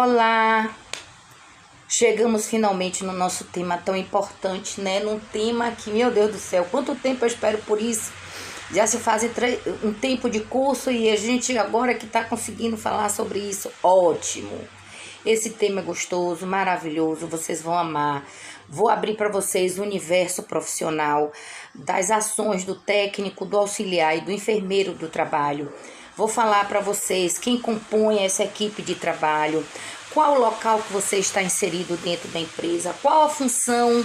Olá! Chegamos finalmente no nosso tema tão importante, né? Num tema que, meu Deus do céu, quanto tempo eu espero por isso? Já se faz um tempo de curso e a gente agora que está conseguindo falar sobre isso. Ótimo! Esse tema é gostoso, maravilhoso, vocês vão amar. Vou abrir para vocês o universo profissional das ações do técnico, do auxiliar e do enfermeiro do trabalho. Vou falar para vocês quem compõe essa equipe de trabalho, qual o local que você está inserido dentro da empresa, qual a função,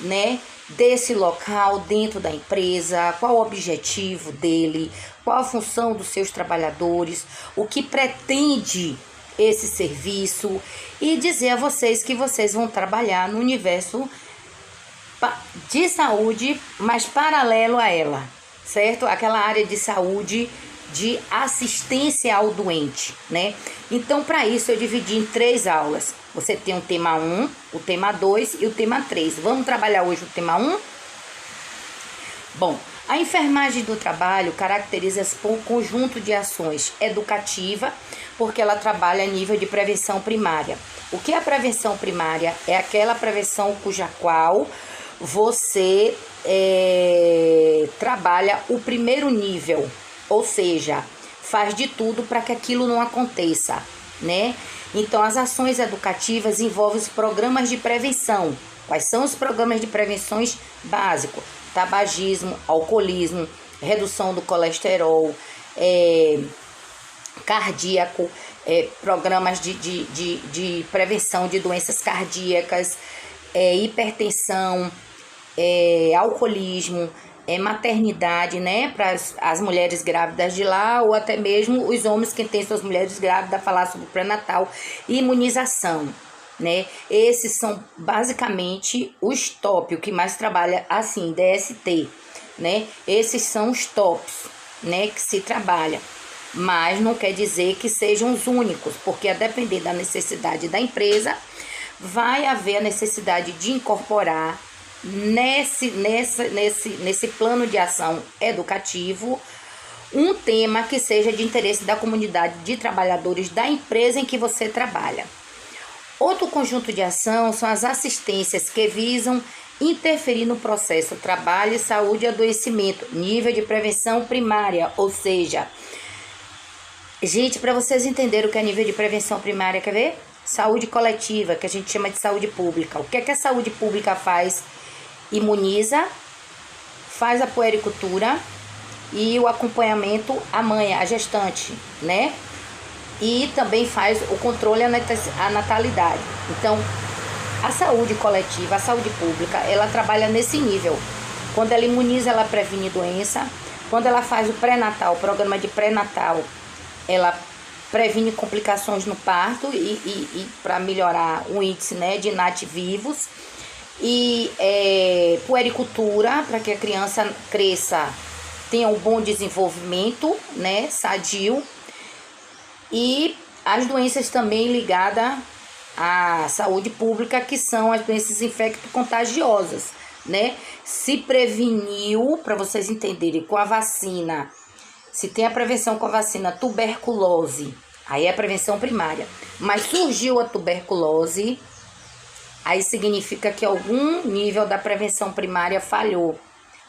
né, desse local dentro da empresa, qual o objetivo dele, qual a função dos seus trabalhadores, o que pretende esse serviço e dizer a vocês que vocês vão trabalhar no universo de saúde, mas paralelo a ela, certo? Aquela área de saúde de assistência ao doente, né? Então, para isso, eu dividi em 3 aulas. Você tem o tema 1, o tema 2 e o tema 3. Vamos trabalhar hoje o tema 1? Bom, a enfermagem do trabalho caracteriza-se por um conjunto de ações educativa, porque ela trabalha a nível de prevenção primária. O que é a prevenção primária? É aquela prevenção cuja qual você trabalha o primeiro nível, ou seja, faz de tudo para que aquilo não aconteça, né? Então, as ações educativas envolvem os programas de prevenção. Quais são os programas de prevenções básicos? Tabagismo, alcoolismo, redução do colesterol, cardíaco, programas de prevenção de doenças cardíacas, hipertensão, alcoolismo, maternidade, né, para as mulheres grávidas de lá, ou até mesmo os homens que têm suas mulheres grávidas, falar sobre pré-natal e imunização, né? Esses são basicamente os top, o que mais trabalha assim, DST, né? Esses são os tops, né, que se trabalha, mas não quer dizer que sejam os únicos, porque a depender da necessidade da empresa, vai haver a necessidade de incorporar nesse plano de ação educativo um tema que seja de interesse da comunidade de trabalhadores da empresa em que você trabalha. Outro conjunto de ação são as assistências que visam interferir no processo trabalho, saúde e adoecimento, nível de prevenção primária, ou seja, gente, para vocês entenderem o que é nível de prevenção primária, quer ver? Saúde coletiva, que a gente chama de saúde pública. O que é que a saúde pública faz? Imuniza, faz a puericultura e o acompanhamento à mãe, à gestante, né? E também faz o controle à natalidade. Então, a saúde coletiva, a saúde pública, ela trabalha nesse nível. Quando ela imuniza, ela previne doença. Quando ela faz o pré-natal, o programa de pré-natal, ela previne complicações no parto e para melhorar o índice, né, de nativos. E puericultura, para que a criança cresça, tenha um bom desenvolvimento, né, sadio. E as doenças também ligadas à saúde pública, que são as doenças infecto-contagiosas, né? Se preveniu, para vocês entenderem, com a vacina, se tem a prevenção com a vacina tuberculose, aí é a prevenção primária. Mas surgiu a tuberculose, aí significa que algum nível da prevenção primária falhou,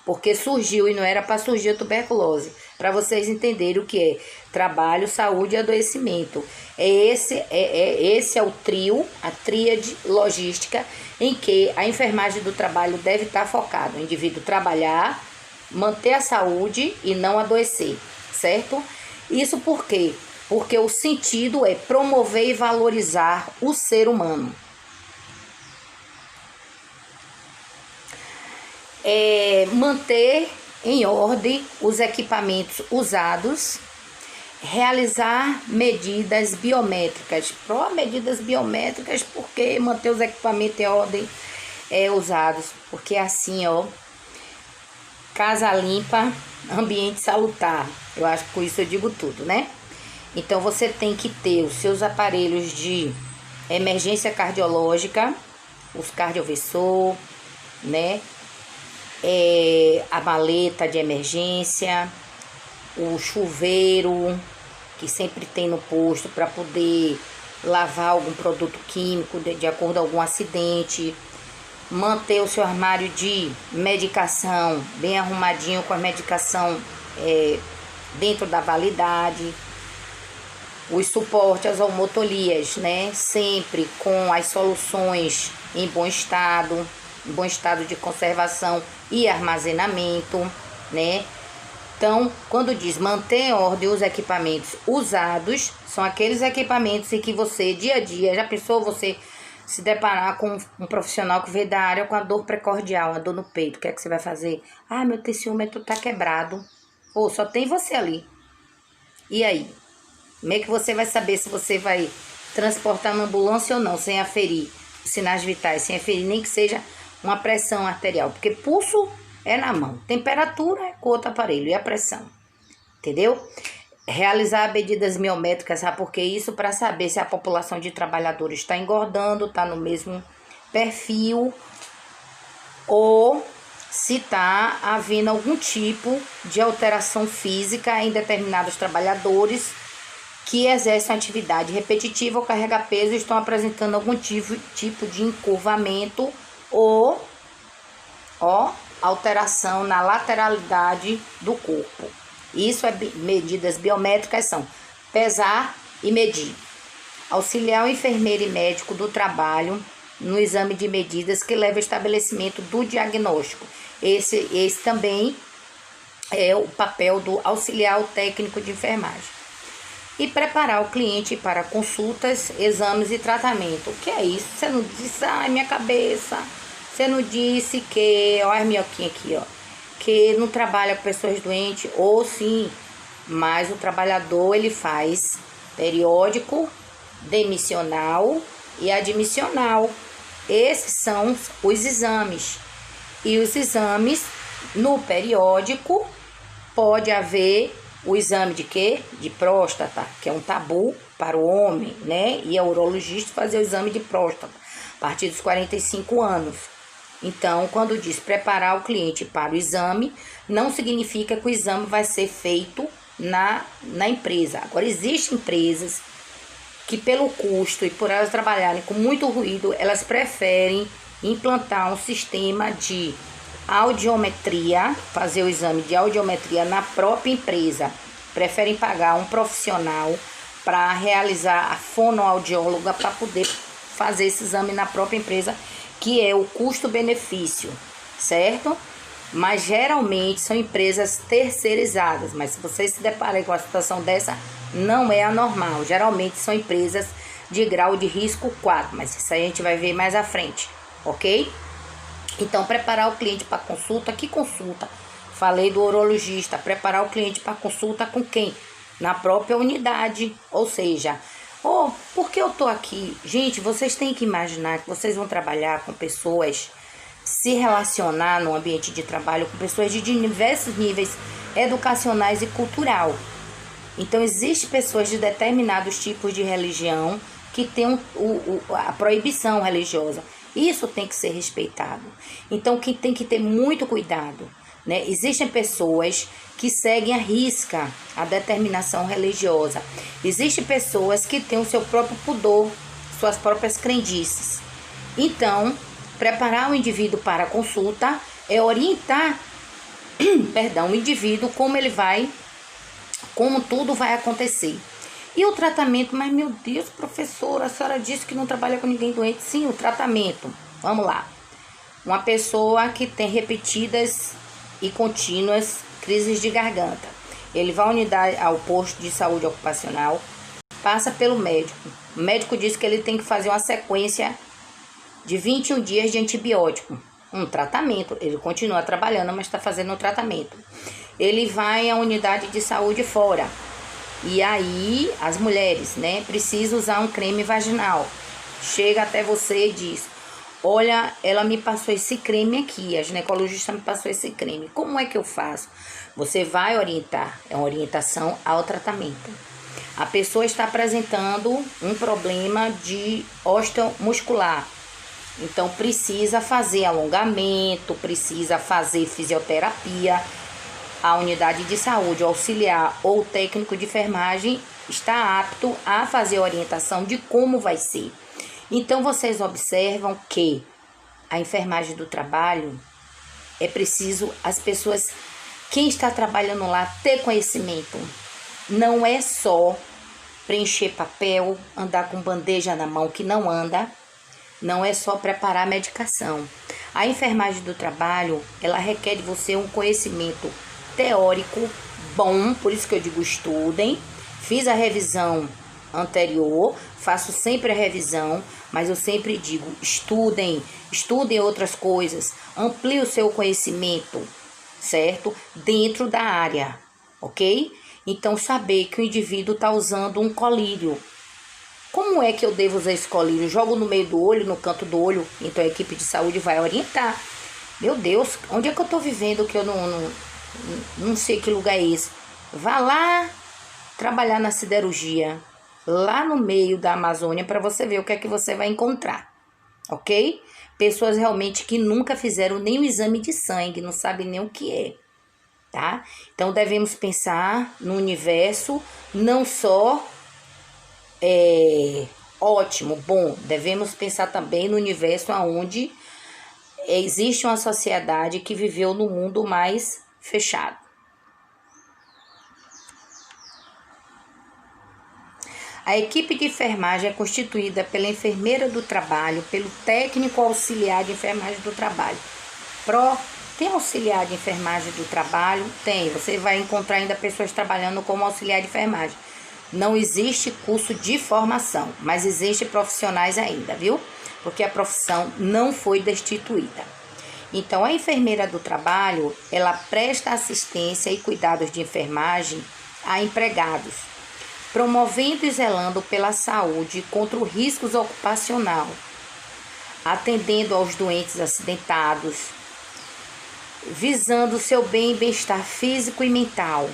porque surgiu e não era para surgir a tuberculose. Para vocês entenderem o que é trabalho, saúde e adoecimento. Esse é o trio, a tríade logística, em que a enfermagem do trabalho deve estar focada. O indivíduo trabalhar, manter a saúde e não adoecer, certo? Isso por quê? Porque o sentido é promover e valorizar o ser humano. Manter em ordem os equipamentos usados, realizar medidas biométricas. Medidas biométricas, porque manter os equipamentos em ordem usados, porque assim, casa limpa, ambiente salutar. Eu acho que com isso eu digo tudo, né? Então você tem que ter os seus aparelhos de emergência cardiológica, os cardioversor, né? A maleta de emergência, o chuveiro que sempre tem no posto para poder lavar algum produto químico de acordo com algum acidente, manter o seu armário de medicação bem arrumadinho com a medicação dentro da validade, os suportes às omotolias, né? Sempre com as soluções em bom estado de conservação e armazenamento, né? Então, quando diz manter em ordem os equipamentos usados, são aqueles equipamentos em que você, dia a dia, já pensou você se deparar com um profissional que veio da área com a dor precordial, uma dor no peito, o que é que você vai fazer? Ah, meu tensiômetro tá quebrado. Ou só tem você ali. E aí? Como é que você vai saber se você vai transportar na ambulância ou não, sem aferir os sinais vitais, sem aferir nem que seja uma pressão arterial? Porque pulso é na mão, temperatura é com outro aparelho, e a pressão, entendeu? Realizar medidas miométricas, sabe por que isso? Para saber se a população de trabalhadores está engordando, está no mesmo perfil, ou se está havendo algum tipo de alteração física em determinados trabalhadores que exercem atividade repetitiva ou carrega peso e estão apresentando algum tipo de encurvamento ou alteração na lateralidade do corpo. Isso medidas biométricas são pesar e medir. Auxiliar o enfermeiro e médico do trabalho no exame de medidas que leva ao estabelecimento do diagnóstico. Esse também é o papel do auxiliar o técnico de enfermagem. E preparar o cliente para consultas, exames e tratamento. O que é isso? Você não disse, ai, minha cabeça. Você não disse que, olha as minhoquinhas aqui, ó, que não trabalha com pessoas doentes, ou sim, mas o trabalhador, ele faz periódico, demissional e admissional. Esses são os exames. E os exames, no periódico, pode haver o exame de quê? De próstata, que é um tabu para o homem, né? E é urologista fazer o exame de próstata a partir dos 45 anos. Então, quando diz preparar o cliente para o exame, não significa que o exame vai ser feito na empresa. Agora, existem empresas que, pelo custo e por elas trabalharem com muito ruído, elas preferem implantar um sistema de audiometria, fazer o exame de audiometria na própria empresa. Preferem pagar um profissional para realizar a fonoaudióloga para poder fazer esse exame na própria empresa, que é o custo-benefício, certo? Mas geralmente são empresas terceirizadas, mas se você se deparar com uma situação dessa, não é anormal. Geralmente são empresas de grau de risco 4, mas isso aí a gente vai ver mais à frente, ok? Então, preparar o cliente para consulta. Que consulta? Falei do urologista. Preparar o cliente para consulta com quem? Na própria unidade. Ou seja, por que eu tô aqui? Gente, vocês têm que imaginar que vocês vão trabalhar com pessoas, se relacionar no ambiente de trabalho com pessoas de diversos níveis educacionais e cultural. Então, existem pessoas de determinados tipos de religião que têm a proibição religiosa. Isso tem que ser respeitado. Então, que tem que ter muito cuidado, né? Existem pessoas que seguem à risca a determinação religiosa. Existem pessoas que têm o seu próprio pudor, suas próprias crendices. Então, preparar o indivíduo para a consulta é orientar, o indivíduo como tudo vai acontecer. E o tratamento, mas meu Deus, professora, a senhora disse que não trabalha com ninguém doente. Sim, o tratamento. Vamos lá. Uma pessoa que tem repetidas e contínuas crises de garganta. Ele vai ao posto de saúde ocupacional, passa pelo médico. O médico diz que ele tem que fazer uma sequência de 21 dias de antibiótico. Um tratamento. Ele continua trabalhando, mas está fazendo um tratamento. Ele vai à unidade de saúde fora. E aí, as mulheres, né, precisam usar um creme vaginal. Chega até você e diz, olha, ela me passou esse creme aqui, a ginecologista me passou esse creme. Como é que eu faço? Você vai orientar, é uma orientação ao tratamento. A pessoa está apresentando um problema de osteomuscular. Então, precisa fazer alongamento, precisa fazer fisioterapia. A unidade de saúde, o auxiliar ou o técnico de enfermagem está apto a fazer a orientação de como vai ser. Então, vocês observam que a enfermagem do trabalho é preciso as pessoas, quem está trabalhando lá, ter conhecimento. Não é só preencher papel, andar com bandeja na mão que não anda, não é só preparar a medicação. A enfermagem do trabalho, ela requer de você um conhecimento teórico bom, por isso que eu digo estudem. Fiz a revisão anterior, faço sempre a revisão, mas eu sempre digo, estudem outras coisas, amplie o seu conhecimento, certo? Dentro da área, ok? Então, saber que o indivíduo está usando um colírio. Como é que eu devo usar esse colírio? Jogo no meio do olho, no canto do olho, então a equipe de saúde vai orientar. Meu Deus, onde é que eu estou vivendo que eu não sei que lugar é esse? Vá lá trabalhar na siderurgia, lá no meio da Amazônia, para você ver o que é que você vai encontrar, ok? Pessoas realmente que nunca fizeram nem o exame de sangue, não sabem nem o que é, tá? Então devemos pensar no universo, não só ótimo, bom, devemos pensar também no universo onde existe uma sociedade que viveu no mundo mais fechado. A equipe de enfermagem é constituída pela enfermeira do trabalho, pelo técnico auxiliar de enfermagem do trabalho. Tem auxiliar de enfermagem do trabalho? Tem. Você vai encontrar ainda pessoas trabalhando como auxiliar de enfermagem. Não existe curso de formação, mas existem profissionais ainda, viu? Porque a profissão não foi destituída. Então, a enfermeira do trabalho, ela presta assistência e cuidados de enfermagem a empregados, promovendo e zelando pela saúde contra os riscos ocupacional, atendendo aos doentes acidentados, visando seu bem e bem-estar físico e mental,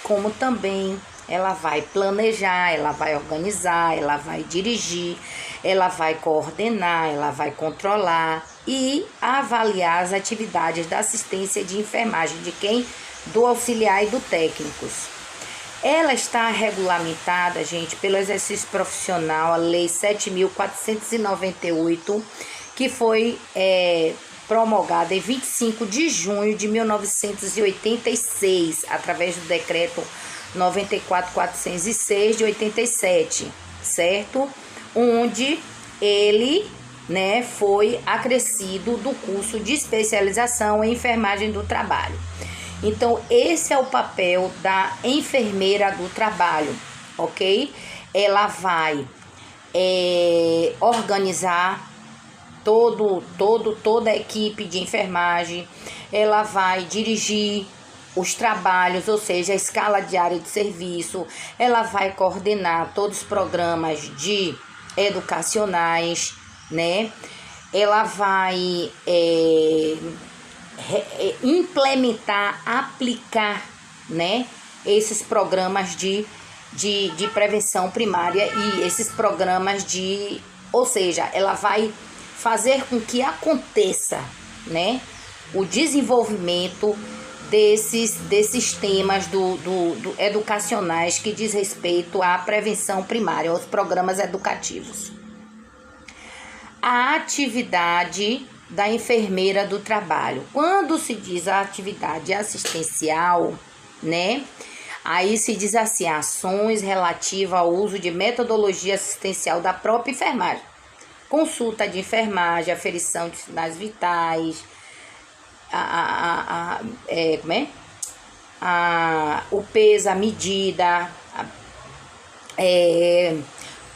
como também ela vai planejar, ela vai organizar, ela vai dirigir, ela vai coordenar, ela vai controlar e avaliar as atividades da assistência de enfermagem de quem? Do auxiliar e do técnicos. Ela está regulamentada, gente, pelo exercício profissional, a Lei 7.498, que foi promulgada em 25 de junho de 1986, através do decreto 94.406 de 87, certo? Onde ele, foi acrescido do curso de especialização em enfermagem do trabalho. Então, esse é o papel da enfermeira do trabalho, ok? Ela vai organizar toda a equipe de enfermagem, ela vai dirigir os trabalhos, ou seja, a escala diária de serviço, ela vai coordenar todos os programas educacionais, Ela vai implementar, aplicar, esses programas de prevenção primária e esses programas ou seja, ela vai fazer com que aconteça, o desenvolvimento desses temas educacionais que diz respeito à prevenção primária, aos programas educativos. A atividade da enfermeira do trabalho. Quando se diz a atividade assistencial, aí se diz assim, ações relativas ao uso de metodologia assistencial da própria enfermagem. Consulta de enfermagem, aferição de sinais vitais, o peso, a medida,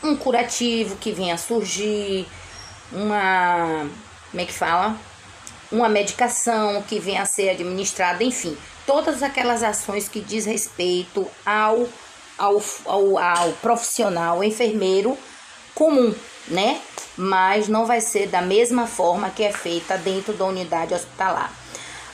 um curativo que venha a surgir, uma medicação que venha a ser administrada, enfim, todas aquelas ações que diz respeito ao profissional enfermeiro comum, mas não vai ser da mesma forma que é feita dentro da unidade hospitalar.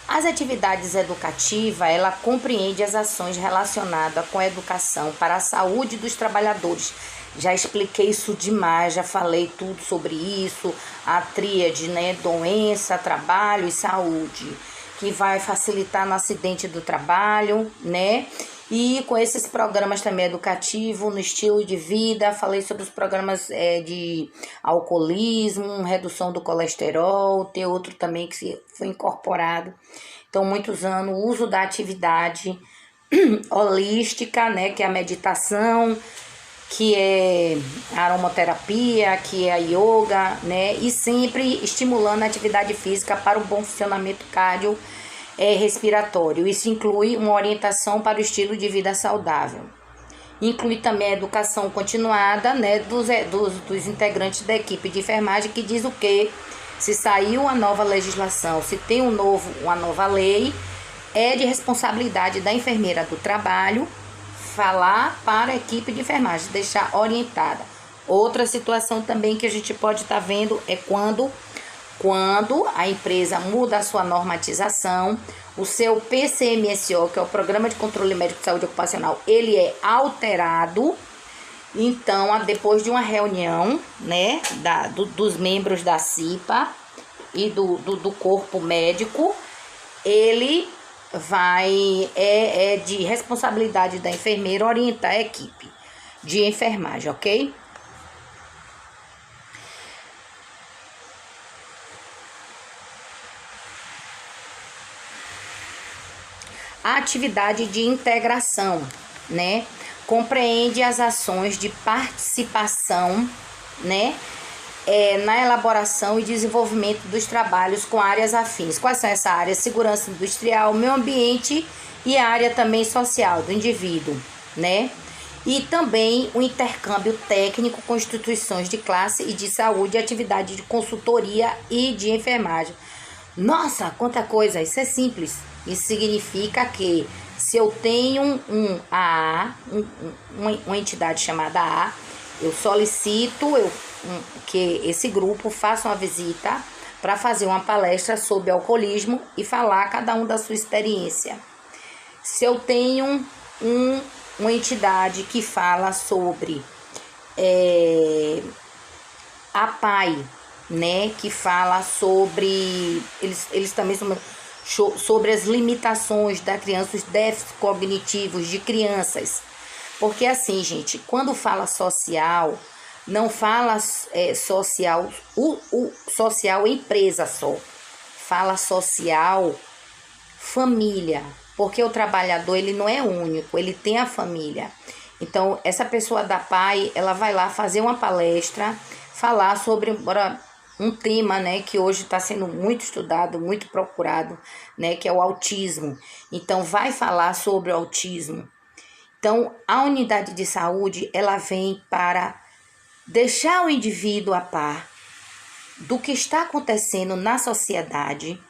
As atividades educativas, ela compreende as ações relacionadas com a educação para a saúde dos trabalhadores. Já expliquei isso demais, já falei tudo sobre isso, a tríade, doença, trabalho e saúde, que vai facilitar no acidente do trabalho, E com esses programas também educativos, no estilo de vida, falei sobre os programas de alcoolismo, redução do colesterol, tem outro também que foi incorporado. Então, muitos anos, o uso da atividade holística, né, que é a meditação, que é a aromaterapia, que é a yoga, né, e sempre estimulando a atividade física para o bom funcionamento respiratório. Isso inclui uma orientação para o estilo de vida saudável. Inclui também a educação continuada, né, dos integrantes da equipe de enfermagem, que diz o quê? Se saiu uma nova legislação, se tem uma nova lei, é de responsabilidade da enfermeira do trabalho falar para a equipe de enfermagem, deixar orientada. Outra situação também que a gente pode estar vendo é quando a empresa muda a sua normatização, o seu PCMSO, que é o Programa de Controle Médico de Saúde Ocupacional, ele é alterado. Então, depois de uma reunião, né, dos membros da CIPA e do corpo médico, ele é de responsabilidade da enfermeira orientar a equipe de enfermagem, ok? A atividade de integração, né, compreende as ações de participação, né, na elaboração e desenvolvimento dos trabalhos com áreas afins. Quais são essas áreas? Segurança industrial, meio ambiente e a área também social do indivíduo, né? E também o intercâmbio técnico com instituições de classe e de saúde, atividade de consultoria e de enfermagem. Nossa, quanta coisa! Isso é simples. Isso significa que se eu tenho uma entidade chamada A, eu solicito que esse grupo faça uma visita para fazer uma palestra sobre alcoolismo e falar cada um da sua experiência. Se eu tenho uma entidade que fala sobre a PAI, né, que fala sobre eles também são sobre as limitações da criança, os déficits cognitivos de crianças. Porque assim, gente, quando fala social, não fala social, o social empresa só. Fala social família, porque o trabalhador ele não é único, ele tem a família. Então, essa pessoa da PAI, ela vai lá fazer uma palestra, falar sobre um tema, né, que hoje está sendo muito estudado, muito procurado, né, que é o autismo. Então, vai falar sobre o autismo. Então, a unidade de saúde, ela vem para deixar o indivíduo a par do que está acontecendo na sociedade,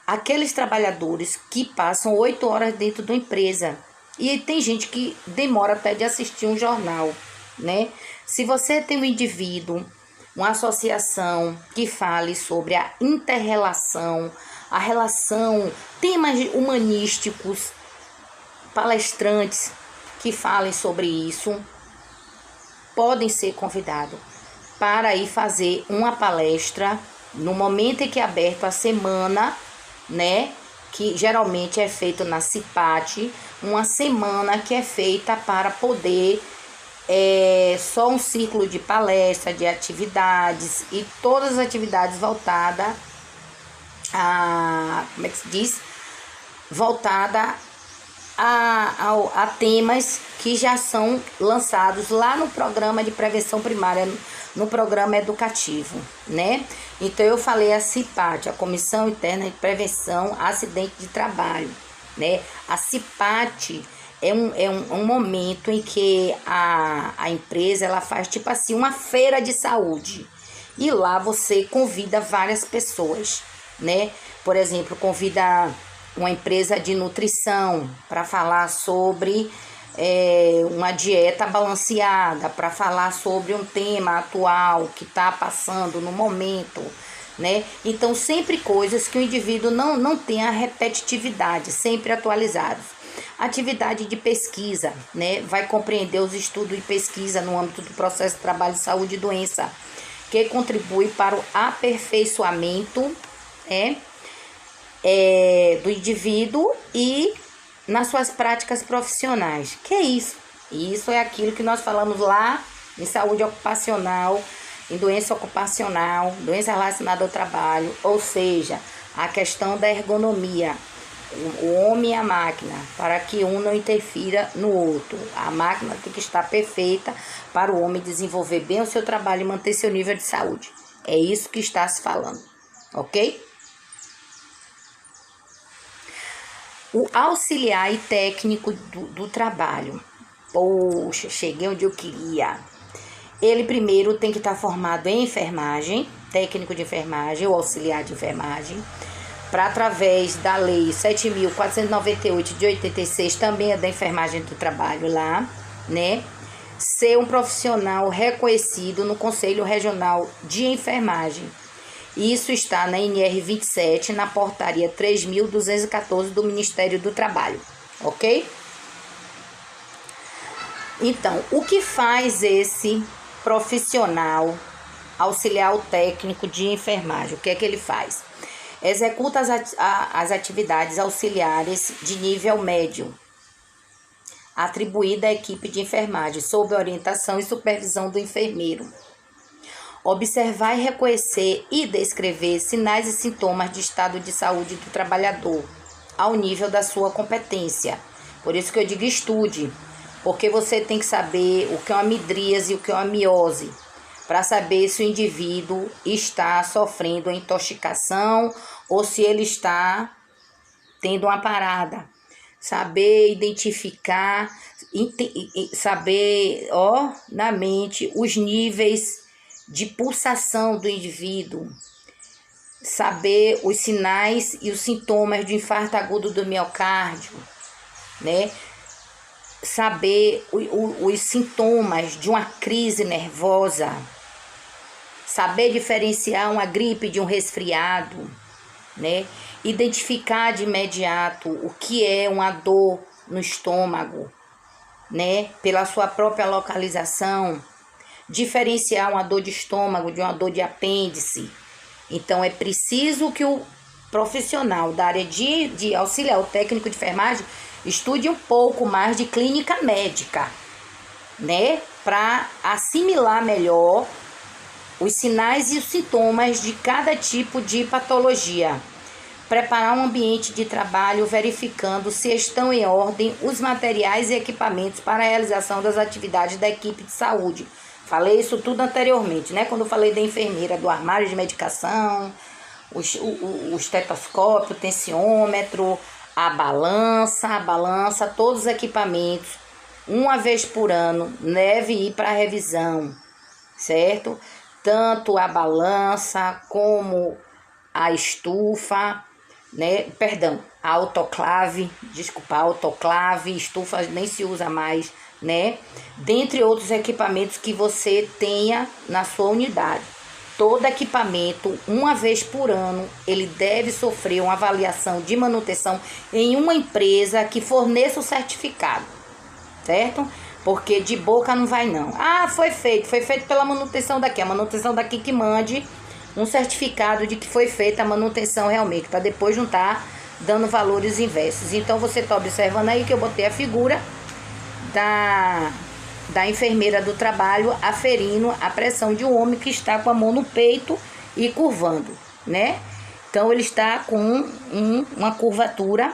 aqueles trabalhadores que passam 8 horas dentro de uma empresa. E tem gente que demora até de assistir um jornal, né? Se você tem um indivíduo, uma associação que fale sobre a inter-relação, a relação, temas humanísticos, palestrantes que falem sobre isso, podem ser convidados para ir fazer uma palestra no momento em que é aberto a semana, né? Que geralmente é feito na CIPAT, uma semana que é feita para poder só um ciclo de palestra, de atividades e todas as atividades voltadas a, como é que se diz? Voltada a temas que já são lançados lá no programa de prevenção primária, no programa educativo, né? Então, eu falei a CIPAT, a Comissão Interna de Prevenção a Acidente de Trabalho, né? A CIPAT é um momento em que a empresa, ela faz tipo assim, uma feira de saúde. E lá você convida várias pessoas, né? Por exemplo, convida uma empresa de nutrição para falar sobre uma dieta balanceada, para falar sobre um tema atual que está passando no momento, né? Então, sempre coisas que o indivíduo não tenha repetitividade, sempre atualizados. Atividade de pesquisa, né? Vai compreender os estudos e pesquisa no âmbito do processo de trabalho, saúde e doença, que contribui para o aperfeiçoamento do indivíduo e nas suas práticas profissionais. Que é isso? Isso é aquilo que nós falamos lá em saúde ocupacional, em doença ocupacional, doença relacionada ao trabalho, ou seja, a questão da ergonomia, o homem e a máquina, para que um não interfira no outro. A máquina tem que estar perfeita para o homem desenvolver bem o seu trabalho e manter seu nível de saúde. É isso que está se falando, ok? O auxiliar e técnico do trabalho. Poxa, cheguei onde eu queria. Ele primeiro tem que estar formado em enfermagem, técnico de enfermagem ou auxiliar de enfermagem, para através da lei 7.498 de 86, também é da enfermagem do trabalho lá, né? Ser um profissional reconhecido no Conselho Regional de Enfermagem. Isso está na NR 27, na portaria 3.214 do Ministério do Trabalho, ok? Então, o que faz esse profissional auxiliar técnico de enfermagem? O que é que ele faz? Executa as atividades auxiliares de nível médio, atribuída à equipe de enfermagem, sob orientação e supervisão do enfermeiro. Observar e reconhecer e descrever sinais e sintomas de estado de saúde do trabalhador, ao nível da sua competência. Por isso que eu digo estude, porque você tem que saber o que é uma midríase e o que é uma miose, para saber se o indivíduo está sofrendo intoxicação ou se ele está tendo uma parada. Saber identificar, saber na mente os níveis de pulsação do indivíduo, saber os sinais e os sintomas de infarto agudo do miocárdio, né? Saber os sintomas de uma crise nervosa, saber diferenciar uma gripe de um resfriado, né? Identificar de imediato o que é uma dor no estômago, né? Pela sua própria localização, diferenciar uma dor de estômago de uma dor de apêndice. Então, é preciso que o profissional da área de auxiliar, o técnico de enfermagem, estude um pouco mais de clínica médica, né? Para assimilar melhor os sinais e os sintomas de cada tipo de patologia. Preparar um ambiente de trabalho verificando se estão em ordem os materiais e equipamentos para a realização das atividades da equipe de saúde. Falei isso tudo anteriormente, né? Quando eu falei da enfermeira, do armário de medicação, o estetoscópio, o tensiômetro, a balança, todos os equipamentos, uma vez por ano, deve ir para revisão, certo? Tanto a balança como a estufa, né? A autoclave, estufa nem se usa mais, né? Dentre outros equipamentos que você tenha na sua unidade. Todo equipamento, uma vez por ano, ele deve sofrer uma avaliação de manutenção em uma empresa que forneça o certificado, certo? Porque de boca não vai não. Ah, foi feito pela manutenção daqui. A manutenção daqui que mande um certificado de que foi feita a manutenção realmente, para depois não estar dando valores inversos. Então, você está observando aí que eu botei a figura da enfermeira do trabalho aferindo a pressão de um homem que está com a mão no peito e curvando, né? Então, ele está com uma curvatura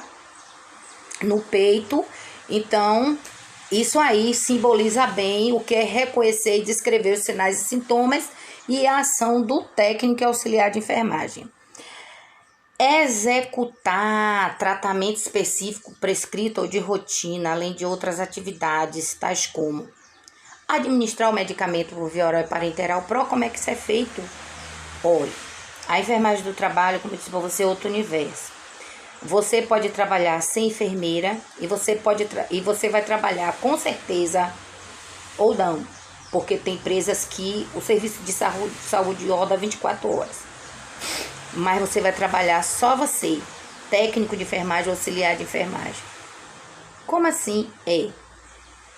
no peito. Então, isso aí simboliza bem o que é reconhecer e descrever os sinais e sintomas e a ação do técnico auxiliar de enfermagem. Executar tratamento específico prescrito ou de rotina, além de outras atividades, tais como administrar o medicamento por via oral e parenteral. Como é que isso é feito? Olha, a enfermagem do trabalho, como eu disse para você, é outro universo. Você pode trabalhar sem enfermeira e você vai trabalhar com certeza ou não, porque tem empresas que o serviço de saúde roda 24 horas. Mas você vai trabalhar só você, técnico de enfermagem, auxiliar de enfermagem. Como assim?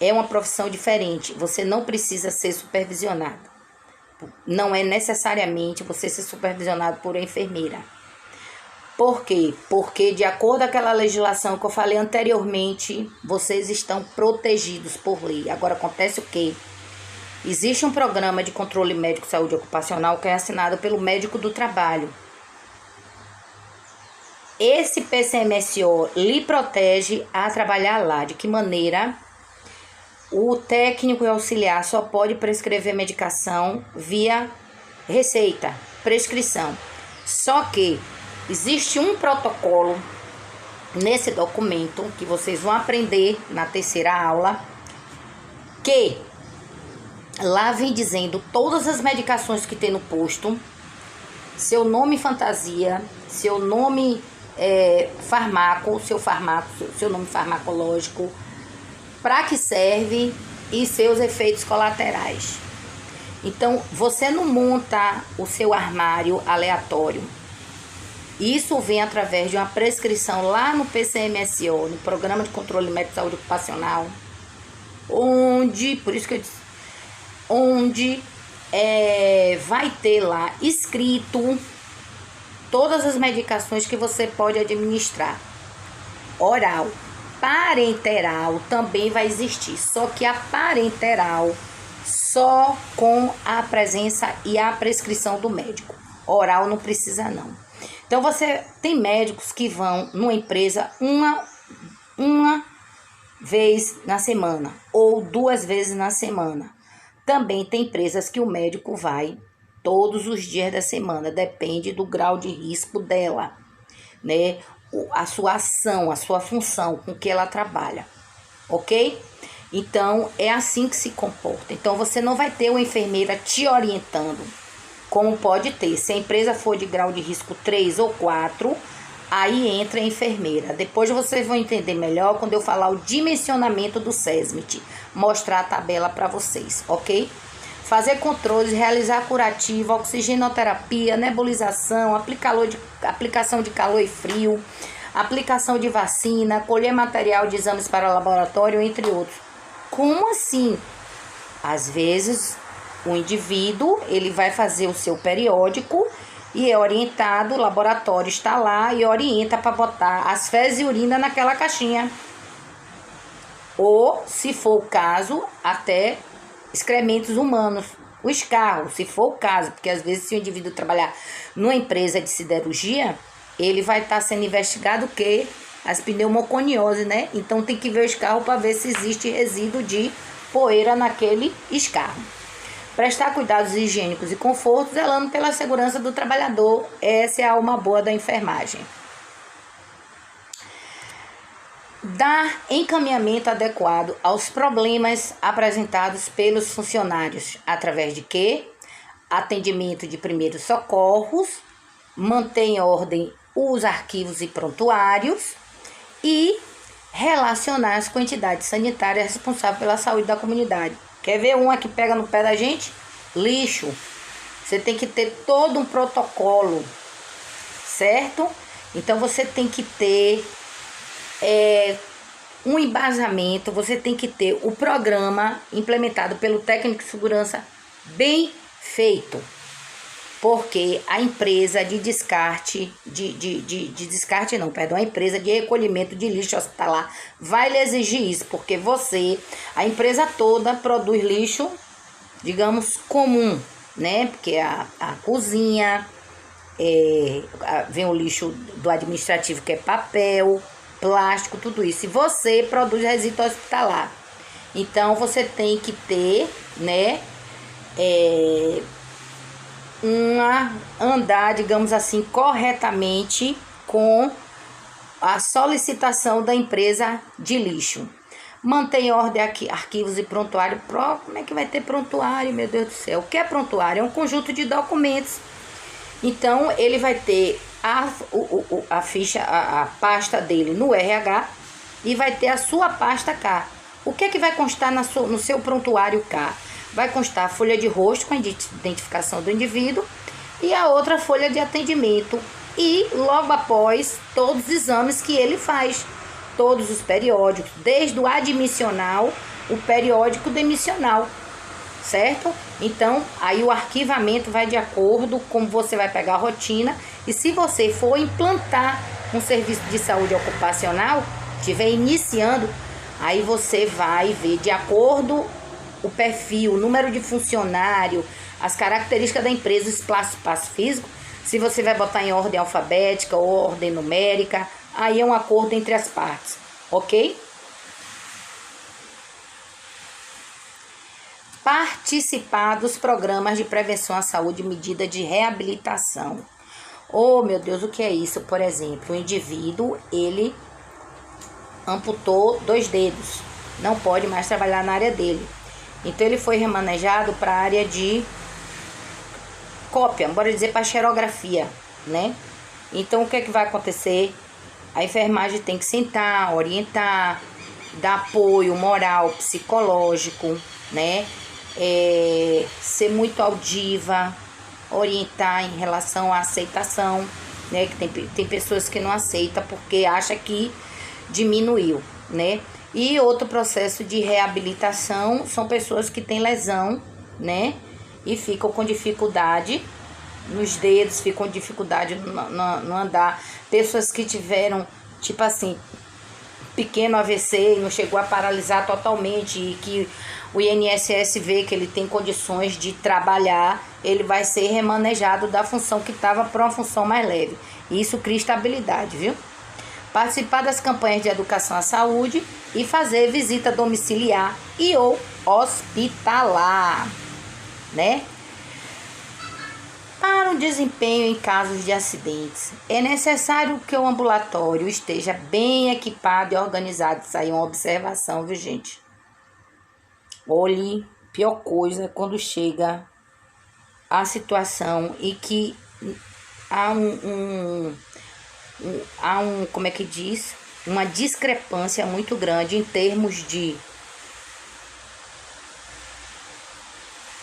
É uma profissão diferente. Você não precisa ser supervisionado. Não é necessariamente você ser supervisionado por uma enfermeira. Por quê? Porque, de acordo com aquela legislação que eu falei anteriormente, vocês estão protegidos por lei. Agora, acontece o quê? Existe um programa de controle médico de saúde ocupacional que é assinado pelo médico do trabalho. Esse PCMSO lhe protege a trabalhar lá. De que maneira? O técnico e auxiliar só pode prescrever medicação via receita, prescrição. Só que existe um protocolo nesse documento que vocês vão aprender na terceira aula, que lá vem dizendo todas as medicações que tem no posto, seu nome fantasia, seu nome farmaco, seu nome farmacológico, para que serve e seus efeitos colaterais. Então, você não monta o seu armário aleatório. Isso vem através de uma prescrição lá no PCMSO, no Programa de Controle Médico de Saúde Ocupacional, por isso que eu disse, onde vai ter lá escrito todas as medicações que você pode administrar. Oral, parenteral também vai existir, só que a parenteral só com a presença e a prescrição do médico. Oral não precisa não. Então você tem médicos que vão numa empresa uma vez na semana ou 2 vezes na semana. Também tem empresas que o médico vai todos os dias da semana, depende do grau de risco dela, né? A sua ação, a sua função com que ela trabalha, ok? Então, é assim que se comporta. Então, você não vai ter uma enfermeira te orientando, como pode ter. Se a empresa for de grau de risco 3 ou 4, aí entra a enfermeira. Depois vocês vão entender melhor quando eu falar o dimensionamento do SESMIT, mostrar a tabela para vocês, ok? Fazer controles, realizar curativo, oxigenoterapia, nebulização, aplicação de calor e frio, aplicação de vacina, colher material de exames para laboratório, entre outros. Como assim? Às vezes, o indivíduo ele vai fazer o seu periódico e é orientado, o laboratório está lá e orienta para botar as fezes e urina naquela caixinha. Ou, se for o caso, até excrementos humanos, o escarro, se for o caso, porque às vezes se o indivíduo trabalhar numa empresa de siderurgia, ele vai estar sendo investigado o quê? As pneumoconioses, né? Então tem que ver o escarro para ver se existe resíduo de poeira naquele escarro. Prestar cuidados higiênicos e conforto, zelando pela segurança do trabalhador. Essa é a alma boa da enfermagem. Dar encaminhamento adequado aos problemas apresentados pelos funcionários, através de quê? Atendimento de primeiros socorros, mantém em ordem os arquivos e prontuários e relacionar as quantidades sanitárias responsáveis pela saúde da comunidade. Quer ver uma que pega no pé da gente? Lixo. Você tem que ter todo um protocolo, certo? Então você tem que ter um embasamento, você tem que ter o programa implementado pelo técnico de segurança bem feito. Porque a empresa de descarte, a empresa de recolhimento de lixo hospitalar vai lhe exigir isso, porque a empresa toda produz lixo, digamos, comum, né? Porque a cozinha, vem o lixo do administrativo, que é papel, plástico, tudo isso. E você produz resíduo hospitalar. Então, você tem que ter, né, andar, digamos assim, corretamente com a solicitação da empresa de lixo. Mantém ordem aqui, arquivos e prontuário. Como é que vai ter prontuário, meu Deus do céu? O que é prontuário? É um conjunto de documentos. Então, ele vai ter a ficha, a pasta dele no RH e vai ter a sua pasta K. O que é que vai constar no seu prontuário K? Vai constar a folha de rosto com a identificação do indivíduo e a outra folha de atendimento. E logo após, todos os exames que ele faz, todos os periódicos, desde o admissional, o periódico demissional, certo? Então, aí o arquivamento vai de acordo com como você vai pegar a rotina. E se você for implantar um serviço de saúde ocupacional, estiver iniciando, aí você vai ver de acordo o perfil, o número de funcionário, as características da empresa, espaço físico, se você vai botar em ordem alfabética ou ordem numérica, aí é um acordo entre as partes, ok? Participar dos programas de prevenção à saúde e medida de reabilitação. Oh, meu Deus, o que é isso? Por exemplo, o indivíduo, ele amputou 2 dedos, não pode mais trabalhar na área dele. Então, ele foi remanejado para a área de cópia, bora dizer para xerografia, né? Então, o que é que vai acontecer? A enfermagem tem que sentar, orientar, dar apoio moral, psicológico, né? Ser muito audiva, orientar em relação à aceitação, né? Que tem pessoas que não aceitam porque acha que diminuiu, né? E outro processo de reabilitação são pessoas que têm lesão, né? E ficam com dificuldade nos dedos, ficam com dificuldade no andar. Pessoas que tiveram, tipo assim, pequeno AVC e não chegou a paralisar totalmente e que o INSS vê que ele tem condições de trabalhar, ele vai ser remanejado da função que estava para uma função mais leve. E isso cria estabilidade, viu? Participar das campanhas de educação à saúde e fazer visita domiciliar e ou hospitalar, né? Para o desempenho em casos de acidentes, é necessário que o ambulatório esteja bem equipado e organizado. Isso aí é uma observação, viu, gente? Olhe, pior coisa é quando chega a situação e que há como é que diz? Uma discrepância muito grande em termos de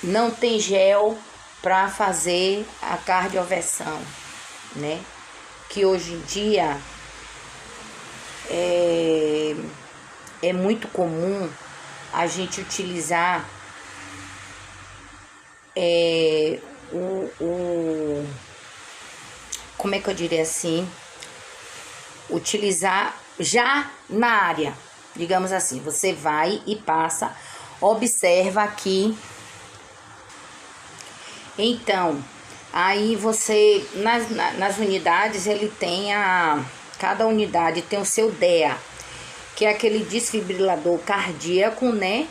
não tem gel para fazer a cardioversão, né? Que hoje em dia é muito comum a gente utilizar como é que eu diria assim? Utilizar já na área, digamos assim, você vai e passa, observa aqui. Então, aí você, nas unidades, ele tem cada unidade tem o seu DEA, que é aquele desfibrilador cardíaco, né?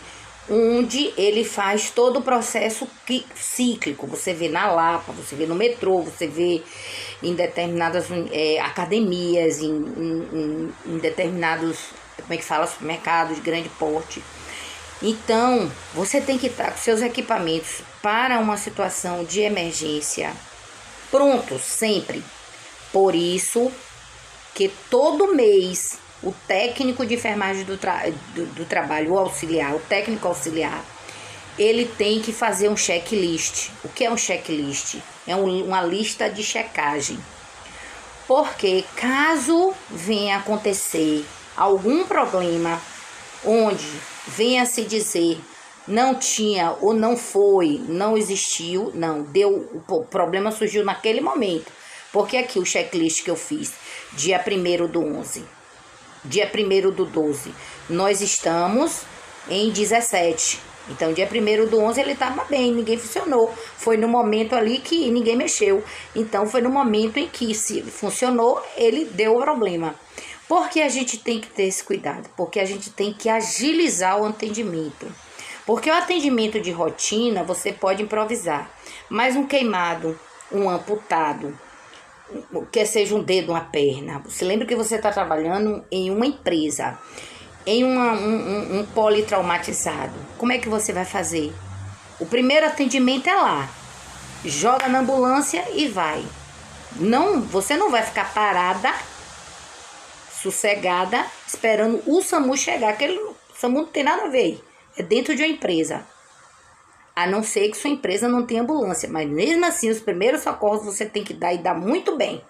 Onde ele faz todo o processo cíclico. Você vê na Lapa, você vê no metrô, você vê em determinadas academias, em determinados, como é que fala, supermercados de grande porte. Então, você tem que estar com seus equipamentos para uma situação de emergência prontos sempre. Por isso que todo mês o técnico de enfermagem do trabalho, o auxiliar, o técnico auxiliar, ele tem que fazer um checklist. O que é um checklist? É uma lista de checagem. Porque caso venha acontecer algum problema onde venha se dizer não tinha ou não foi, não existiu, não, o problema surgiu naquele momento. Porque aqui o checklist que eu fiz, dia 1º/11, dia 1º/12, nós estamos em 17. Então, dia 1º/11 ele estava bem, ninguém funcionou. Foi no momento ali que ninguém mexeu. Então, foi no momento em que se funcionou, ele deu o problema. Por que a gente tem que ter esse cuidado? Porque a gente tem que agilizar o atendimento. Porque o atendimento de rotina, você pode improvisar. Mas um queimado, um amputado, que seja um dedo, uma perna. Você lembra que você está trabalhando em uma empresa, em um politraumatizado. Como é que você vai fazer? O primeiro atendimento é lá. Joga na ambulância e vai. Não, você não vai ficar parada, sossegada, esperando o SAMU chegar. Aquele SAMU não tem nada a ver. É dentro de uma empresa. A não ser que sua empresa não tenha ambulância. Mas mesmo assim, os primeiros socorros você tem que dar e dar muito bem.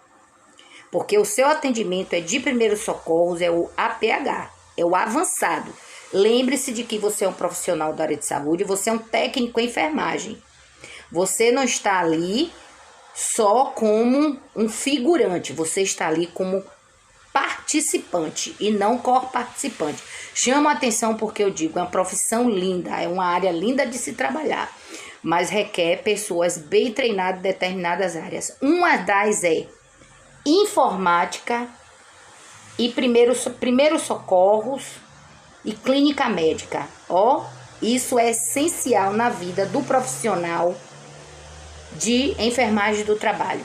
Porque o seu atendimento é de primeiros socorros, é o APH, é o avançado. Lembre-se de que você é um profissional da área de saúde, você é um técnico em enfermagem. Você não está ali só como um figurante, você está ali como participante e não co-participante. Chama a atenção porque eu digo, é uma profissão linda, é uma área linda de se trabalhar, mas requer pessoas bem treinadas em determinadas áreas. Uma das é informática e primeiros socorros e clínica médica. Isso é essencial na vida do profissional de enfermagem do trabalho.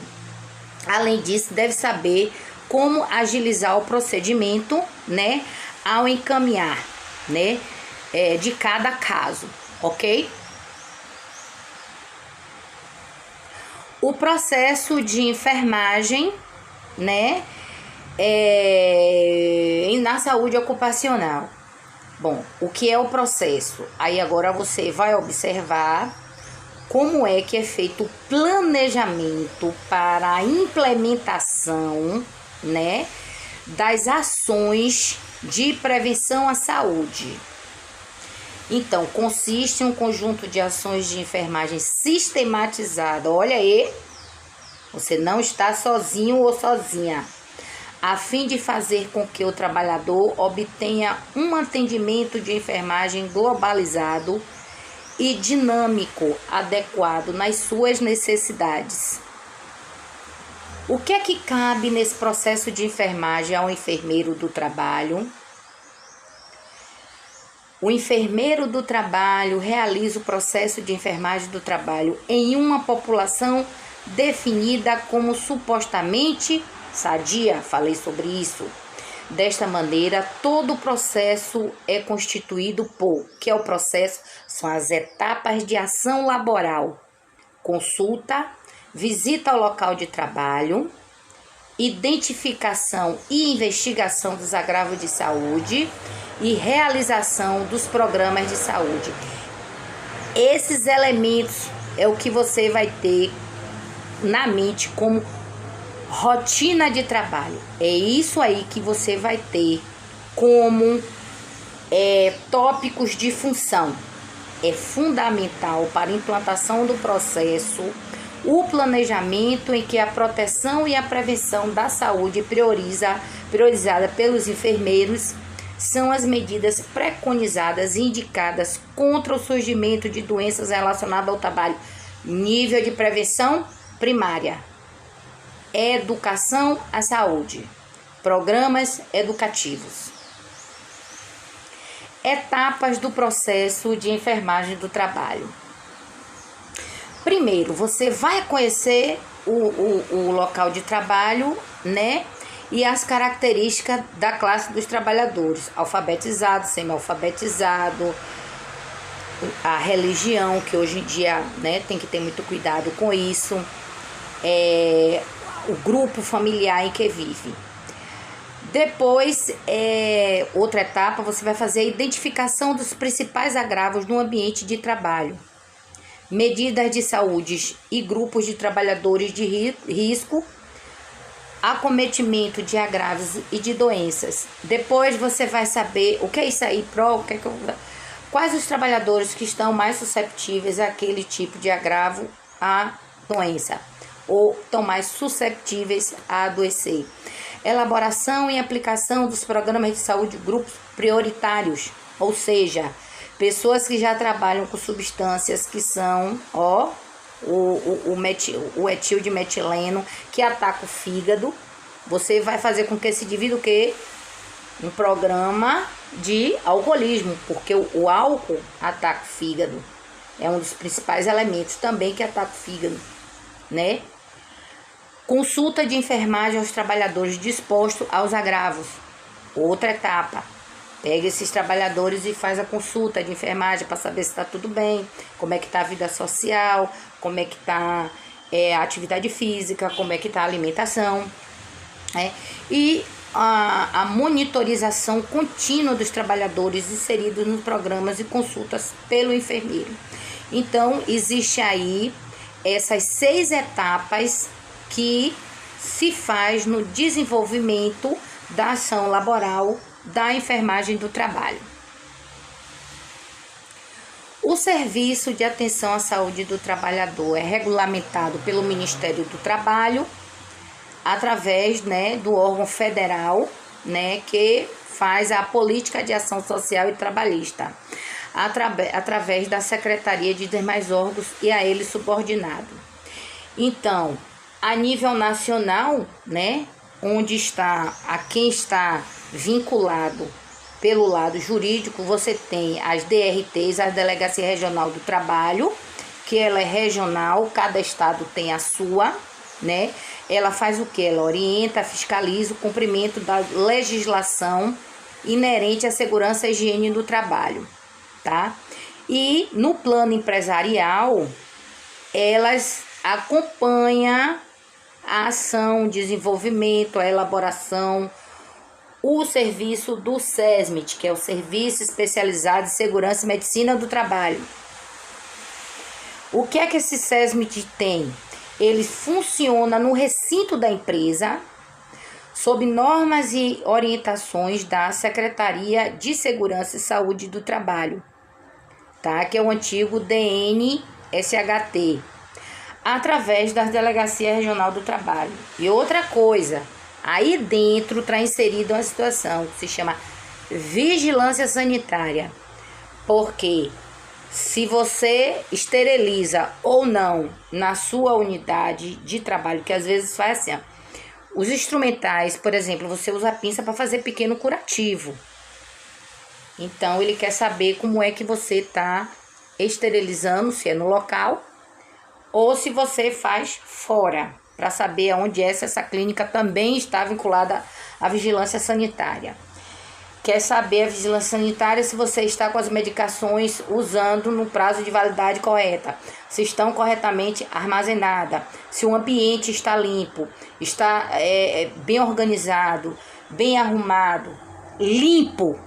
Além disso, deve saber como agilizar o procedimento, né, ao encaminhar, né, de cada caso, ok? O processo de enfermagem, né, na saúde ocupacional. Bom, o que é o processo? Aí agora você vai observar como é que é feito o planejamento para a implementação, né, das ações de prevenção à saúde. Então, consiste em um conjunto de ações de enfermagem sistematizada. Olha aí, você não está sozinho ou sozinha, a fim de fazer com que o trabalhador obtenha um atendimento de enfermagem globalizado e dinâmico, adequado nas suas necessidades. O que é que cabe nesse processo de enfermagem ao enfermeiro do trabalho? O enfermeiro do trabalho realiza o processo de enfermagem do trabalho em uma população definida como supostamente sadia. Falei sobre isso. Desta maneira, todo o processo é constituído por, que é o processo, são as etapas de ação laboral: consulta, visita ao local de trabalho, identificação e investigação dos agravos de saúde e realização dos programas de saúde. Esses elementos é o que você vai ter na mente como rotina de trabalho. É isso aí que você vai ter como tópicos de função. É fundamental para a implantação do processo o planejamento em que a proteção e a prevenção da saúde priorizada pelos enfermeiros são as medidas preconizadas e indicadas contra o surgimento de doenças relacionadas ao trabalho. Nível de prevenção primária. Educação à saúde. Programas educativos. Etapas do processo de enfermagem do trabalho. Primeiro, você vai conhecer o local de trabalho, né? E as características da classe dos trabalhadores. Alfabetizado, semi-alfabetizado, a religião, que hoje em dia, né, tem que ter muito cuidado com isso. O grupo familiar em que vive. Depois, outra etapa, você vai fazer a identificação dos principais agravos no ambiente de trabalho. Medidas de saúde e grupos de trabalhadores de risco, acometimento de agravos e de doenças. Depois você vai saber o que é isso aí, quais os trabalhadores que estão mais susceptíveis àquele tipo de agravo, à doença, ou estão mais susceptíveis a adoecer. Elaboração e aplicação dos programas de saúde grupos prioritários, ou seja, pessoas que já trabalham com substâncias que são, o etil de metileno, que ataca o fígado. Você vai fazer com que esse indivíduo um programa de alcoolismo, porque o álcool ataca o fígado. É um dos principais elementos também que ataca o fígado, né? Consulta de enfermagem aos trabalhadores dispostos aos agravos. Outra etapa. Pega esses trabalhadores e faz a consulta de enfermagem para saber se está tudo bem, como é que está a vida social, como é que está a atividade física, como é que está a alimentação. E a monitorização contínua dos trabalhadores inseridos nos programas e consultas pelo enfermeiro. Então, existe aí essas 6 etapas que se faz no desenvolvimento da ação laboral da enfermagem do trabalho. O serviço de atenção à saúde do trabalhador é regulamentado pelo Ministério do Trabalho, através, né, do órgão federal, né, que faz a política de ação social e trabalhista, através da Secretaria de demais órgãos e a ele subordinado. Então, a nível nacional, né, onde está, a quem está vinculado pelo lado jurídico, você tem as DRTs, a Delegacia Regional do Trabalho, que ela é regional, cada estado tem a sua, né? Ela faz o que? Ela orienta, fiscaliza o cumprimento da legislação inerente à segurança e higiene do trabalho, tá? E no plano empresarial, elas acompanham a ação, o desenvolvimento, a elaboração, o serviço do SESMIT, que é o Serviço Especializado em Segurança e Medicina do Trabalho. O que é que esse SESMIT tem? Ele funciona no recinto da empresa, sob normas e orientações da Secretaria de Segurança e Saúde do Trabalho, tá? Que é o antigo DNSHT, através da Delegacia Regional do Trabalho. E outra coisa, aí dentro está inserida uma situação que se chama vigilância sanitária, porque se você esteriliza ou não na sua unidade de trabalho, que às vezes faz assim, ó, os instrumentais, por exemplo, você usa a pinça para fazer pequeno curativo. Então, ele quer saber como é que você está esterilizando, se é no local ou se você faz fora, para saber onde é, se essa clínica também está vinculada à vigilância sanitária. Quer saber a vigilância sanitária se você está com as medicações usando no prazo de validade correta, se estão corretamente armazenadas, se o ambiente está limpo, está bem organizado, bem arrumado, limpo,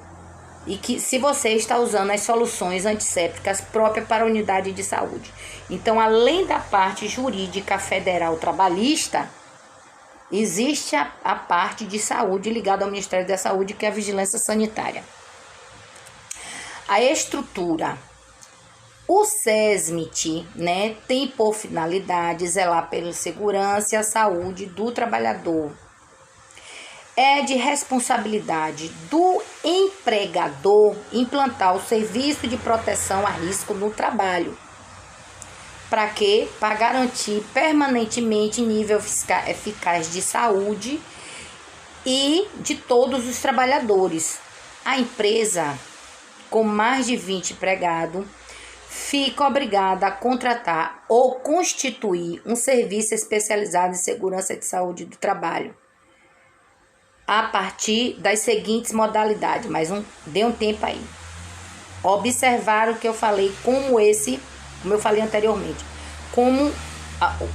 e que se você está usando as soluções antissépticas próprias para a unidade de saúde. Então, além da parte jurídica federal trabalhista, existe a parte de saúde ligada ao Ministério da Saúde, que é a vigilância sanitária. A estrutura. O SESMIT, né, tem por finalidade zelar pela segurança e a saúde do trabalhador. É de responsabilidade do empregador implantar o serviço de proteção a risco no trabalho. Para quê? Para garantir permanentemente nível eficaz de saúde e de todos os trabalhadores. A empresa, com mais de 20 empregados, fica obrigada a contratar ou constituir um serviço especializado em segurança de saúde do trabalho, a partir das seguintes modalidades, mas dê um tempo aí. Observar o que eu falei, como eu falei anteriormente, como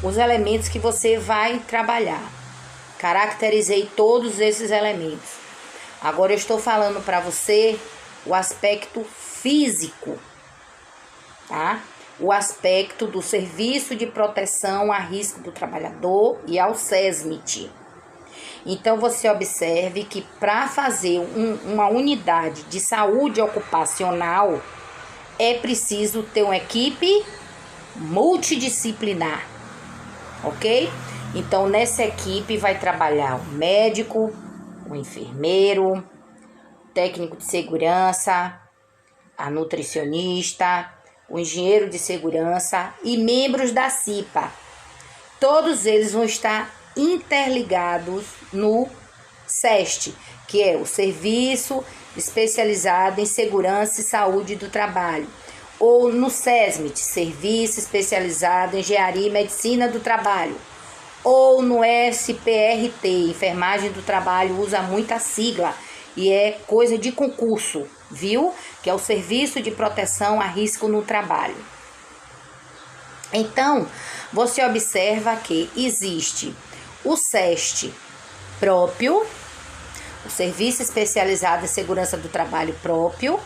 os elementos que você vai trabalhar. Caracterizei todos esses elementos. Agora eu estou falando para você o aspecto físico, tá? O aspecto do serviço de proteção a risco do trabalhador e ao SESMIT. Então, você observe que para fazer uma unidade de saúde ocupacional, é preciso ter uma equipe multidisciplinar, ok? Então, nessa equipe vai trabalhar o médico, o enfermeiro, o técnico de segurança, a nutricionista, o engenheiro de segurança e membros da CIPA. Todos eles vão estar interligados no SEST, que é o Serviço Especializado em Segurança e Saúde do Trabalho, ou no SESMIT, Serviço Especializado em Engenharia e Medicina do Trabalho, ou no SPRT, Enfermagem do Trabalho, usa muita sigla e é coisa de concurso, viu? Que é o Serviço de Proteção a Risco no Trabalho. Então, você observa que existe o SEST próprio, o Serviço Especializado em Segurança do Trabalho próprio,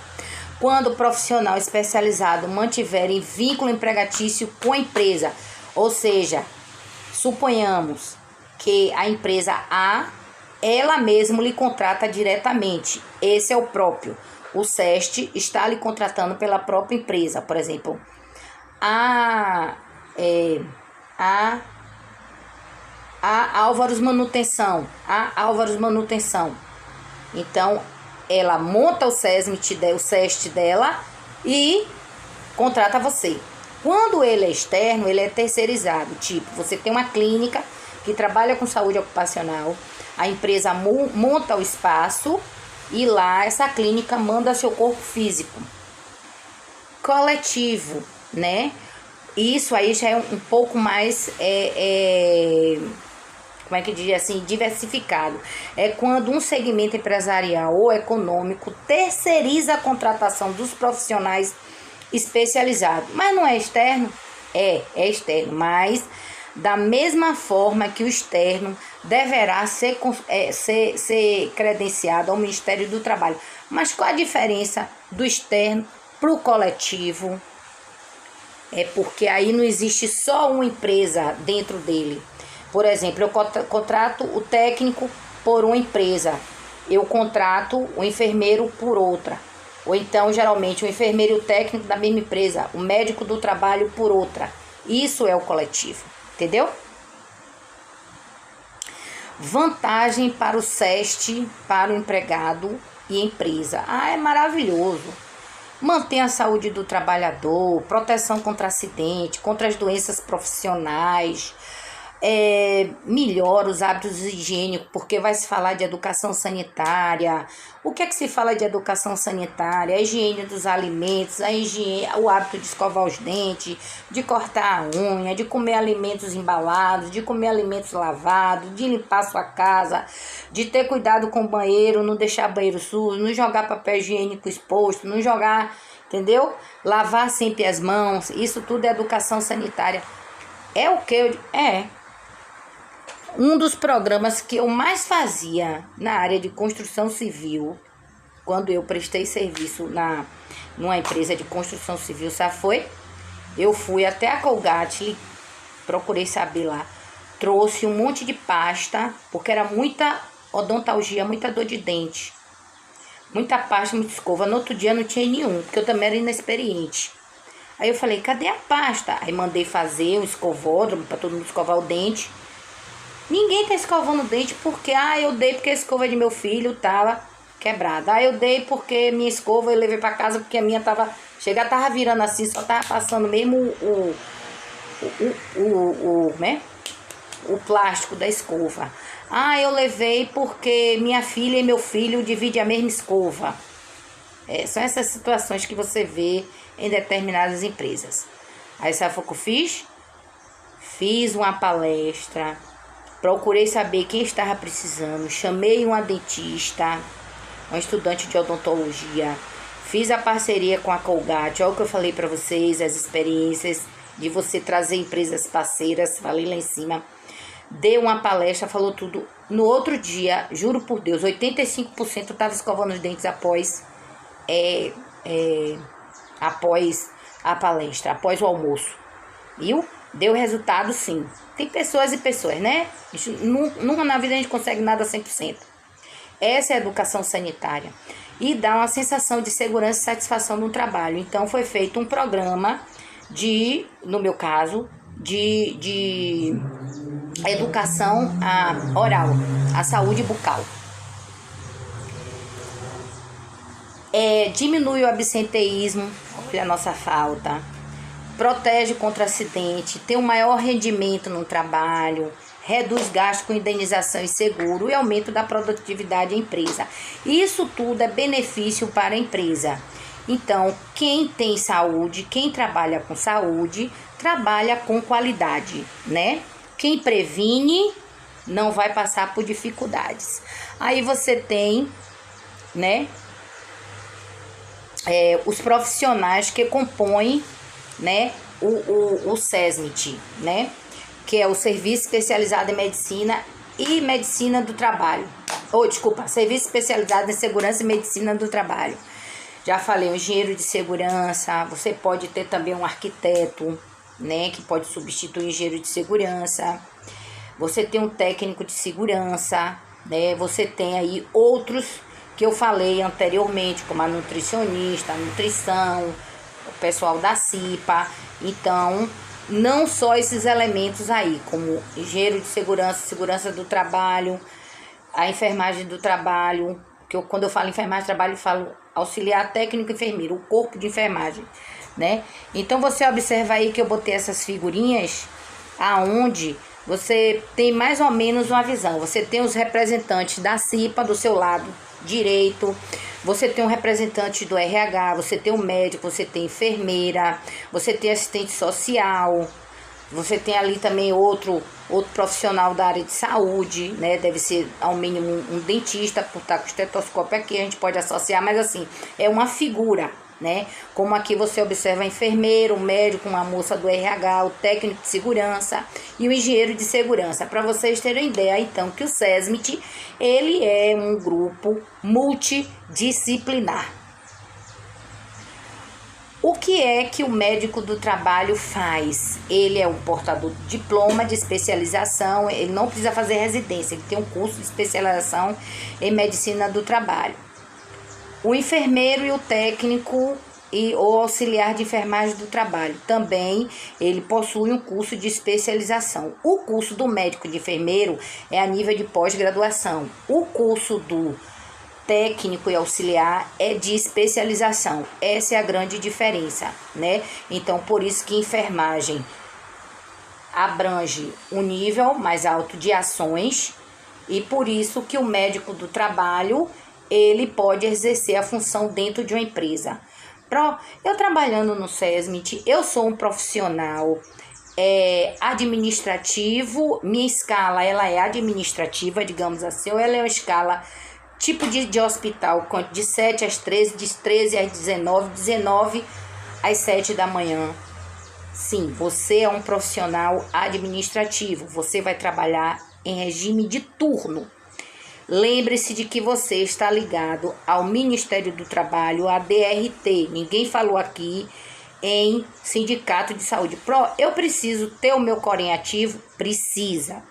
quando o profissional especializado mantiver em vínculo empregatício com a empresa, ou seja, suponhamos que a empresa A, ela mesma lhe contrata diretamente, esse é o próprio. o SEST está lhe contratando pela própria empresa. Por exemplo, a Álvaros Manutenção. Então, ela monta o SEST dela e contrata você. Quando ele é externo, ele é terceirizado. Tipo, você tem uma clínica que trabalha com saúde ocupacional, a empresa monta o espaço e lá essa clínica manda seu corpo físico. Coletivo, né? Isso aí já é um pouco mais, como é que diz assim, diversificado. É quando um segmento empresarial ou econômico terceiriza a contratação dos profissionais especializados. Mas não é externo? É externo, mas da mesma forma que o externo deverá ser credenciado ao Ministério do Trabalho. Mas qual a diferença do externo para o coletivo? É porque aí não existe só uma empresa dentro dele. Por exemplo, eu contrato o técnico por uma empresa, eu contrato o enfermeiro por outra. Ou então, geralmente, o enfermeiro e o técnico da mesma empresa, o médico do trabalho por outra. Isso é o coletivo, entendeu? Vantagem para o SEST, para o empregado e empresa. É maravilhoso. Mantém a saúde do trabalhador, proteção contra acidente, contra as doenças profissionais, melhora os hábitos higiênicos, porque vai se falar de educação sanitária. O que é que se fala de educação sanitária? A higiene dos alimentos, o hábito de escovar os dentes, de cortar a unha, de comer alimentos embalados, de comer alimentos lavados, de limpar sua casa, de ter cuidado com o banheiro, não deixar banheiro sujo, não jogar papel higiênico exposto, não jogar, entendeu? Lavar sempre as mãos, isso tudo é educação sanitária. É o que um dos programas que eu mais fazia na área de construção civil, quando eu prestei serviço numa empresa de construção civil, sabe, foi? Eu fui até a Colgate, procurei saber lá, trouxe um monte de pasta, porque era muita odontalgia, muita dor de dente, muita pasta, muita escova. No outro dia não tinha nenhum, porque eu também era inexperiente. Aí eu falei, cadê a pasta? Aí mandei fazer um escovódromo para todo mundo escovar o dente. Ninguém tá escovando o dente porque, eu dei porque a escova de meu filho tava quebrada. Eu dei porque minha escova eu levei pra casa porque a minha tava virando assim, só tava passando mesmo o plástico da escova. Eu levei porque minha filha e meu filho dividem a mesma escova. São essas situações que você vê em determinadas empresas. Aí sabe o que eu fiz? Fiz uma palestra. Procurei saber quem estava precisando, chamei uma dentista, uma estudante de odontologia, fiz a parceria com a Colgate, olha o que eu falei para vocês, as experiências de você trazer empresas parceiras, falei lá em cima, dei uma palestra, falou tudo. No outro dia, juro por Deus, 85% estava escovando os dentes após a palestra, após o almoço, viu? Deu resultado, sim. Tem pessoas e pessoas, né? Nunca na vida a gente consegue nada 100%. Essa é a educação sanitária. E dá uma sensação de segurança e satisfação no trabalho. Então, foi feito um programa no meu caso, de educação oral, a saúde bucal. Diminui o absenteísmo, olha a nossa falta. Protege contra acidente, tem um maior rendimento no trabalho, reduz gastos com indenização e seguro e aumento da produtividade da empresa. Isso tudo é benefício para a empresa. Então, quem tem saúde, quem trabalha com saúde, trabalha com qualidade, né? Quem previne não vai passar por dificuldades. Aí você tem, né, os profissionais que compõem, né, o SESMIT, né, que é o Serviço Especializado em Medicina e Medicina do Trabalho. Serviço Especializado em Segurança e Medicina do Trabalho. Já falei, um engenheiro de segurança, você pode ter também um arquiteto, né, que pode substituir o engenheiro de segurança. Você tem um técnico de segurança, né, você tem aí outros que eu falei anteriormente, como a nutricionista, a nutrição, o pessoal da CIPA. Então, não só esses elementos aí, como engenheiro de segurança, segurança do trabalho, a enfermagem do trabalho, que quando eu falo enfermagem do trabalho, eu falo auxiliar técnico enfermeiro, o corpo de enfermagem, né? Então, você observa aí que eu botei essas figurinhas aonde você tem mais ou menos uma visão. Você tem os representantes da CIPA do seu lado direito, você tem um representante do RH, você tem um médico, você tem enfermeira, você tem assistente social, você tem ali também outro profissional da área de saúde, né? Deve ser ao mínimo um dentista, por estar com o estetoscópio aqui, a gente pode associar, mas assim, é uma figura, né? Como aqui você observa enfermeiro, o médico, uma moça do RH, o técnico de segurança e o engenheiro de segurança. Para vocês terem ideia, então, que o SESMIT, ele é um grupo multidisciplinar. O que é que o médico do trabalho faz? Ele é um portador de diploma de especialização, ele não precisa fazer residência, ele tem um curso de especialização em medicina do trabalho. O enfermeiro e o técnico ou auxiliar de enfermagem do trabalho, também ele possui um curso de especialização. O curso do médico de enfermeiro é a nível de pós-graduação. O curso do técnico e auxiliar é de especialização. Essa é a grande diferença, né? Então, por isso que enfermagem abrange um nível mais alto de ações e por isso que o médico do trabalho ele pode exercer a função dentro de uma empresa. Eu trabalhando no SESMIT, eu sou um profissional administrativo, minha escala ela é administrativa, digamos assim, ou ela é uma escala tipo de hospital, de 7 às 13, de 13 às 19, 19 às 7 da manhã. Sim, você é um profissional administrativo, você vai trabalhar em regime de turno. Lembre-se de que você está ligado ao Ministério do Trabalho, a DRT. Ninguém falou aqui em sindicato de saúde. Eu preciso ter o meu Corém ativo? Precisa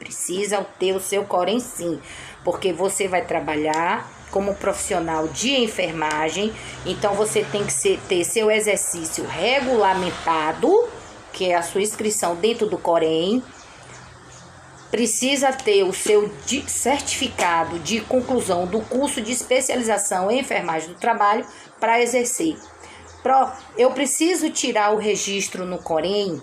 ter o seu Corém sim, porque você vai trabalhar como profissional de enfermagem, então você tem que ter seu exercício regulamentado, que é a sua inscrição dentro do Corém. Precisa ter o seu certificado de conclusão do curso de especialização em enfermagem do trabalho para exercer. Eu preciso tirar o registro no Corém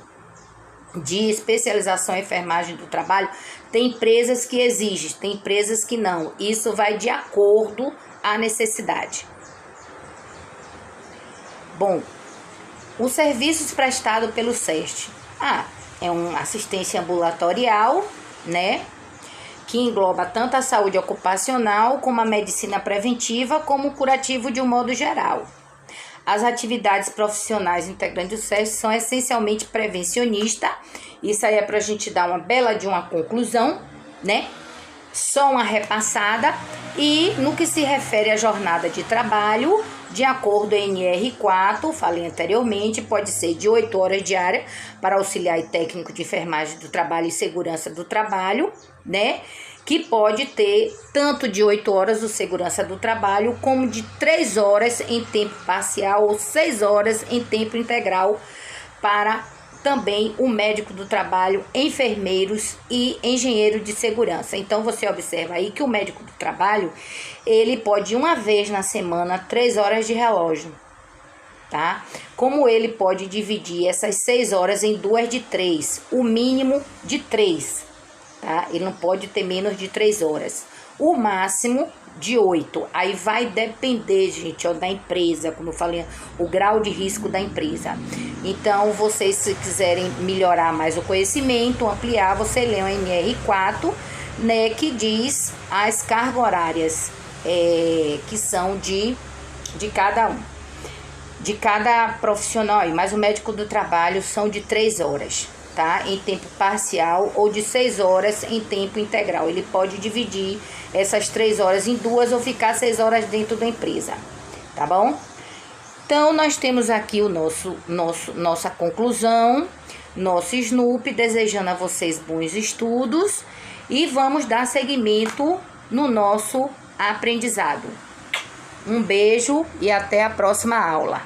de especialização em enfermagem do trabalho. Tem empresas que exigem, tem empresas que não. Isso vai de acordo à necessidade. Bom, os serviços prestados pelo SEST. É uma assistência ambulatorial, né? Que engloba tanto a saúde ocupacional, como a medicina preventiva, como o curativo de um modo geral. As atividades profissionais integrantes do SEST são essencialmente prevencionistas. Isso aí é para a gente dar uma bela de uma conclusão, né? Só uma repassada. E no que se refere à jornada de trabalho, de acordo com a NR4, falei anteriormente, pode ser de 8 horas diárias para auxiliar e técnico de enfermagem do trabalho e segurança do trabalho, né? Que pode ter tanto de 8 horas do segurança do trabalho, como de 3 horas em tempo parcial ou 6 horas em tempo integral para também o médico do trabalho, enfermeiros e engenheiro de segurança. Então, você observa aí que o médico do trabalho, ele pode uma vez na semana, 3 horas de relógio, tá? Como ele pode dividir essas 6 horas em 2 de 3, o mínimo de 3, tá? Ele não pode ter menos de 3 horas. O máximo de 8. Aí vai depender, gente, da empresa, como eu falei, o grau de risco da empresa. Então, vocês, se quiserem melhorar mais o conhecimento, ampliar, você lê o NR4, né, que diz as cargas horárias que são de cada um, de cada profissional. Mas o médico do trabalho são de 3 horas. Tá? Em tempo parcial ou de 6 horas em tempo integral. Ele pode dividir essas 3 horas em 2 ou ficar 6 horas dentro da empresa, tá bom? Então, nós temos aqui o nossa conclusão, nosso Snoop, desejando a vocês bons estudos e vamos dar seguimento no nosso aprendizado. Um beijo e até a próxima aula.